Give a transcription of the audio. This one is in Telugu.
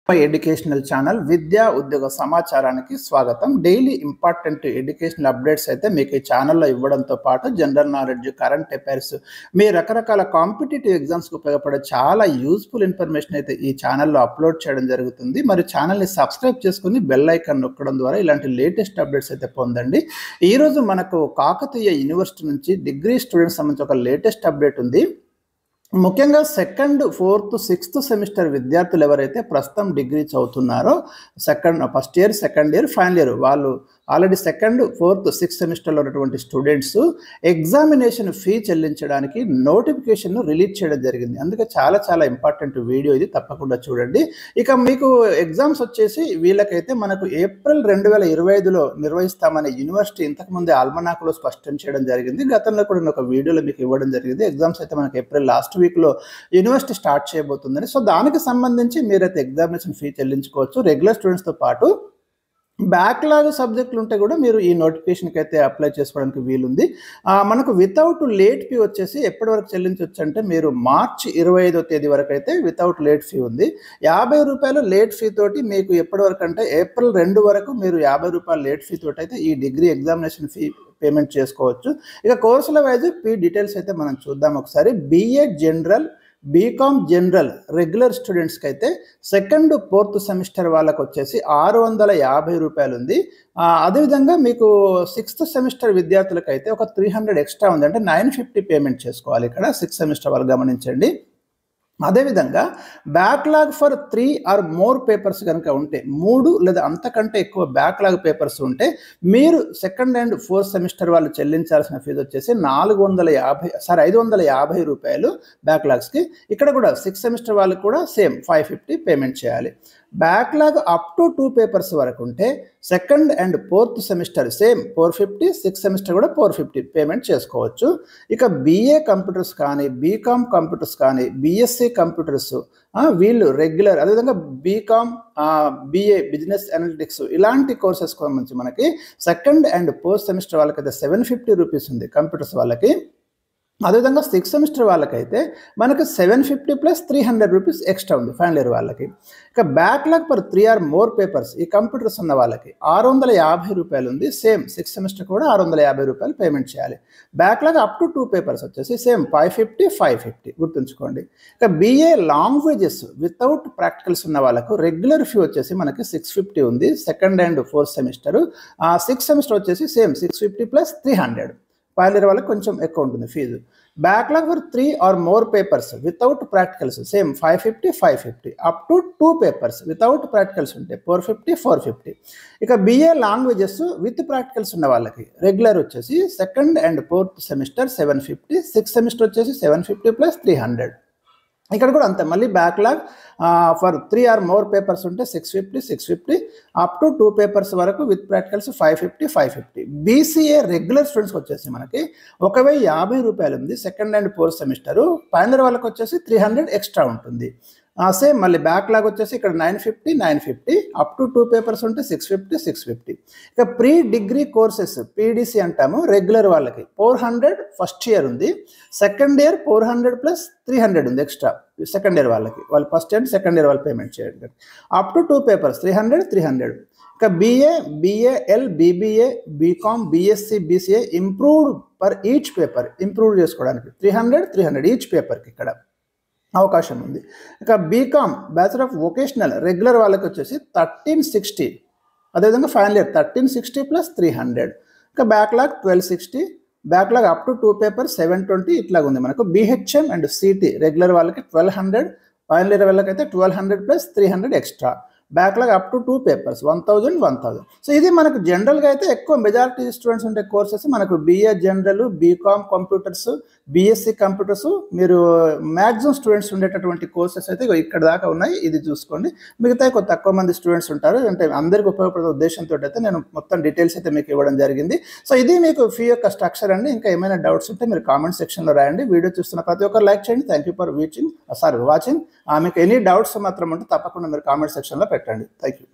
మై ఎడ్యుకేషనల్ ఛానల్ విద్యా ఉద్యోగ సమాచారానికి స్వాగతం. డైలీ ఇంపార్టెంట్ ఎడ్యుకేషనల్ అప్డేట్స్ అయితే మీకు ఈ ఛానల్లో ఇవ్వడంతో పాటు జనరల్ నాలెడ్జ్, కరెంట్ అఫైర్స్, మీ రకరకాల కాంపిటేటివ్ ఎగ్జామ్స్కి ఉపయోగపడే చాలా యూస్ఫుల్ ఇన్ఫర్మేషన్ అయితే ఈ ఛానల్లో అప్లోడ్ చేయడం జరుగుతుంది. మరి ఛానల్ని సబ్స్క్రైబ్ చేసుకుని బెల్ ఐకాన్ నొక్కడం ద్వారా ఇలాంటి లేటెస్ట్ అప్డేట్స్ అయితే పొందండి. ఈరోజు మనకు కాకతీయ యూనివర్సిటీ నుంచి డిగ్రీ స్టూడెంట్స్ సంబంధించి ఒక లేటెస్ట్ అప్డేట్ ఉంది. ముఖ్యంగా సెకండ్, ఫోర్త్, సిక్స్త్ సెమిస్టర్ విద్యార్థులు ఎవరైతే ప్రస్తుతం డిగ్రీ చదువుతున్నారో, first year, second year, final year, వాళ్ళు ఆల్రెడీ సెకండ్, ఫోర్త్, సిక్స్త్ సెమిస్టర్లో ఉన్నటువంటి స్టూడెంట్స్ ఎగ్జామినేషన్ ఫీ చెల్లించడానికి నోటిఫికేషన్ను రిలీజ్ చేయడం జరిగింది. అందుకే చాలా ఇంపార్టెంట్ వీడియో ఇది, తప్పకుండా చూడండి. ఇక మీకు ఎగ్జామ్స్ వచ్చేసి వీళ్ళకైతే మనకు ఏప్రిల్ 2025లో నిర్వహిస్తామని యూనివర్సిటీ ఇంతకుముందే ఆల్మనాక్లో స్పష్టం చేయడం జరిగింది. గతంలో కూడా నేను ఒక వీడియోలో మీకు ఇవ్వడం జరిగింది. ఎగ్జామ్స్ అయితే మనకు ఏప్రిల్ లాస్ట్ వీక్లో యూనివర్సిటీ స్టార్ట్ చేయబోతుందని. సో దానికి సంబంధించి మీరైతే ఎగ్జామినేషన్ ఫీ చెల్లించుకోవచ్చు. రెగ్యులర్ స్టూడెంట్స్తో పాటు బ్యాక్లాగ్ సబ్జెక్టులు ఉంటే కూడా మీరు ఈ నోటిఫికేషన్కి అయితే అప్లై చేసుకోవడానికి వీలుంది. మనకు వితౌట్ లేట్ ఫీ వచ్చేసి ఎప్పటి వరకు చెల్లించవచ్చు అంటే, మీరు మార్చి 25వ తేదీ వరకు అయితే వితౌట్ లేట్ ఫీ ఉంది. ₹50 లేట్ ఫీ తోటి మీకు ఎప్పటి వరకు అంటే ఏప్రిల్ 2 వరకు మీరు ₹50 లేట్ ఫీ తోటి అయితే ఈ డిగ్రీ ఎగ్జామినేషన్ ఫీ పేమెంట్ చేసుకోవచ్చు. ఇక కోర్సుల వైజ్ ఫీ డీటెయిల్స్ అయితే మనం చూద్దాం ఒకసారి. BA general, BCom general regular స్టూడెంట్స్కి అయితే సెకండ్, ఫోర్త్ సెమిస్టర్ వాళ్ళకు వచ్చేసి ₹650 ఉంది. అదేవిధంగా మీకు సిక్స్త్ సెమిస్టర్ విద్యార్థులకు అయితే ఒక 300 ఎక్స్ట్రా ఉంది, అంటే 950 పేమెంట్ చేసుకోవాలి ఇక్కడ సిక్స్త్ సెమిస్టర్ వాళ్ళు, గమనించండి. అదేవిధంగా backlog for 3 or more papers కనుక ఉంటే, 3 లేదా అంతకంటే ఎక్కువ బ్యాక్లాగ్ పేపర్స్ ఉంటే మీరు సెకండ్ అండ్ ఫోర్త్ సెమిస్టర్ వాళ్ళు చెల్లించాల్సిన ఫీజు వచ్చేసి ₹550 బ్యాక్లాగ్స్కి. ఇక్కడ కూడా సిక్స్త్ సెమిస్టర్ వాళ్ళకి కూడా సేమ్ 550 పేమెంట్ చేయాలి. బ్యాక్లాగ్ అప్ టు 2 పేపర్స్ వరకు ఉంటే second and fourth semester same 450, sixth semester కూడా 450 పేమెంట్ చేసుకోవచ్చు. ఇక BA కంప్యూటర్స్ కానీ, బీకామ్ కంప్యూటర్స్ కానీ, BSc కంప్యూటర్స్ వీళ్ళు రెగ్యులర్, అదేవిధంగా బీకామ్, BA బిజినెస్ అనలిటిక్స్ ఇలాంటి కోర్సెస్ సంబంధించి మనకి సెకండ్ అండ్ ఫోర్త్ సెమిస్టర్ వాళ్ళకైతే ₹750 ఉంది కంప్యూటర్స్ వాళ్ళకి. అదేవిధంగా సిక్స్త్ సెమిస్టర్ వాళ్ళకైతే మనకు ₹750 + ₹300 ఎక్స్ట్రా ఉంది ఫైనల్ ఇయర్ వాళ్ళకి. ఇక backlog for 3 or more papers ఈ కంప్యూటర్స్ ఉన్న వాళ్ళకి ₹650 ఉంది. సేమ్ సిక్స్త్ సెమిస్టర్ కూడా ₹650 పేమెంట్ చేయాలి. బ్యాక్లాగ్ అప్ టు 2 పేపర్స్ వచ్చేసి సేమ్ 550 గుర్తుంచుకోండి. ఇక BA లాంగ్వేజెస్ వితౌట్ ప్రాక్టికల్స్ ఉన్న వాళ్ళకు రెగ్యులర్ ఫీ వచ్చేసి మనకి ₹650 ఉంది second and fourth semester. Sixth semester వచ్చేసి సేమ్ 650 + 300. ఫైనల్ ఇయర్ వాళ్ళకి కొంచెం ఎక్కువ ఉంటుంది fees. Backlog for 3 or more papers without practicals same 550 up to 2 papers without practicals ఉంటే 450. ఇక BA లాంగ్వేజెస్ విత్ ప్రాక్టికల్స్ ఉన్న వాళ్ళకి రెగ్యులర్ వచ్చేసి second and fourth semester 750, sixth semester వచ్చేసి 750 + 300. ఇక్కడ కూడా అంతే, మళ్ళీ backlog for 3 or more papers ఉంటే 650 అప్ టు 2 పేపర్స్ వరకు విత్ ప్రాక్టికల్స్ 550. BCA రెగ్యులర్ స్టూడెంట్స్కి వచ్చేసి మనకి ₹1050 ఉంది second and fourth semester. Final వాళ్ళకి వచ్చేసి 300 ఎక్స్ట్రా ఉంటుంది. సేమ్ మళ్ళీ బ్యాక్లాగ్ వచ్చేసి ఇక్కడ 950 అప్ టు 2 పేపర్స్ ఉంటే 650. ఇక ప్రీ డిగ్రీ కోర్సెస్ PDC అంటాము రెగ్యులర్ వాళ్ళకి 400 ఫస్ట్ ఇయర్ ఉంది. సెకండ్ ఇయర్ 400 + 300 ఉంది ఎక్స్ట్రా సెకండ్ ఇయర్ వాళ్ళకి. వాళ్ళు ఫస్ట్ అండ్ సెకండ్ ఇయర్ వాళ్ళు పేమెంట్ చేయండి. Up to 2 papers 300. ఇక BA, BAL, BBA, BCom, BSc, BCA improved per each paper, improve చేసుకోవడానికి 300 ఈచ్ పేపర్కి ఇక్కడ అవకాశం ఉంది. ఇక BCom bachelor of vocational regular వాళ్ళకి వచ్చేసి 1360, అదేవిధంగా ఫైనల్ ఇయర్ 1360 + 300. ఇక backlog 1260, backlog up to 2 papers 720 ఇట్లాగ ఉంది మనకు. BHM అండ్ CT రెగ్యులర్ వాళ్ళకి 1200, ఫైనల్ ఇయర్ వాళ్ళకి అయితే 1200 + 300 extra. Backlog up to 2 papers 1000. So ఇది మనకు జనరల్గా అయితే ఎక్కువ మెజారిటీ స్టూడెంట్స్ ఉండే కోర్సెస్ మనకు BA general, BCom computers, BSc computers, మీరు మ్యాక్సిమం స్టూడెంట్స్ ఉండేటటువంటి కోర్సెస్ అయితే ఇక్కడ దాకా ఉన్నాయి. ఇది చూసుకోండి. మిగతా కొంత తక్కువ మంది స్టూడెంట్స్ ఉంటారు, అంటే అందరికీ ఉపయోగపడే ఉద్దేశంతో అయితే నేను మొత్తం డీటెయిల్స్ అయితే మీకు ఇవ్వడం జరిగింది. సో ఇది మీకు ఫీ యొక్క స్ట్రక్చర్ అండి. ఇంకా ఏమైనా డౌట్స్ ఉంటే మీరు కామెంట్ సెక్షన్లో రాయండి. వీడియో చూస్తున్న ప్రతి ఒక్కరు లైక్ చేయండి. Thank you for watching. మీకు ఎనీ డౌట్స్ మాత్రం ఉంటే తప్పకుండా మీరు కామెంట్ సెక్షన్లో పెట్టండి. Thank you.